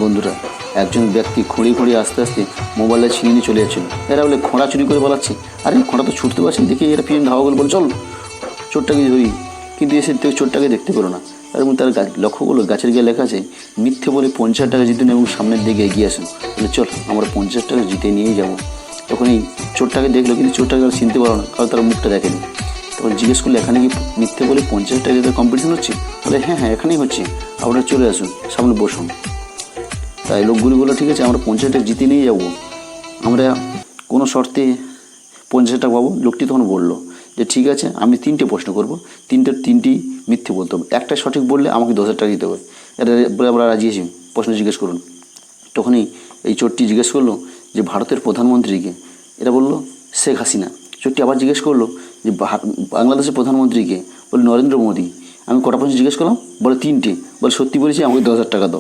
বন্ধুরা, একজন ব্যক্তি খুঁড়িয়ে খুঁড়িয়ে আস্তে আস্তে মোবাইলটা ছিনিয়ে নিয়ে চলে যাচ্ছিল। এরা বলে খোঁড়া চুরি করে পালাচ্ছে। আরে খোঁড়া তো ছুটতে পারছে, দেখে এরা পিছনে ধাওয়া করে বলে চল চোরটাকে ধরি। কিন্তু এসে চোরটাকে দেখতে পেলো না। এবং তার লক্ষ্য করলো গাছের গায়ে লেখা আছে মিথ্যে বলে 50 টাকা জিতুন এবং সামনের দিকে এগিয়ে আসুন। বলে চল আমরা 50 টাকা জিতে নিয়েই যাবো। তখন এই চোরটাকে দেখলো, কিন্তু চোরটাকে আর চিনতে পারলো না, কারণ তার মুখটা দেখেনি। তখন জিজ্ঞেস করলো এখানে কি মিথ্যে বলে 50 টাকা জেতার কম্পিটিশন হচ্ছে? বলে হ্যাঁ হ্যাঁ এখানেই হচ্ছে, আপনারা চলে আসুন, সামনে বসুন। তাই লোকগুলি বললো ঠিক আছে আমরা 50 টাকা জিতে নিয়ে যাবো, আমরা কোনো শর্তে 50 টাকা পাবো। লোকটি তখন বললো যে ঠিক আছে আমি 3টে প্রশ্ন করবো, তিনটি মিথ্যে বলতে হবে, একটা সঠিক বললে আমাকে 10,000 টাকা দিতে হবে। এটা বলে আমরা রাজি আছি, প্রশ্ন জিজ্ঞেস করুন। তখনই এই চোরটি জিজ্ঞেস করলো যে ভারতের প্রধানমন্ত্রীকে? এটা বললো শেখ হাসিনা। চোরটি আবার জিজ্ঞেস করলো যে বাংলাদেশের প্রধানমন্ত্রীকে? বলে নরেন্দ্র মোদী। আমি কটা প্রশ্ন জিজ্ঞেস করলাম? বলে 3টে। বলে সত্যি বলেছি, আমাকে 10,000 টাকা দাও।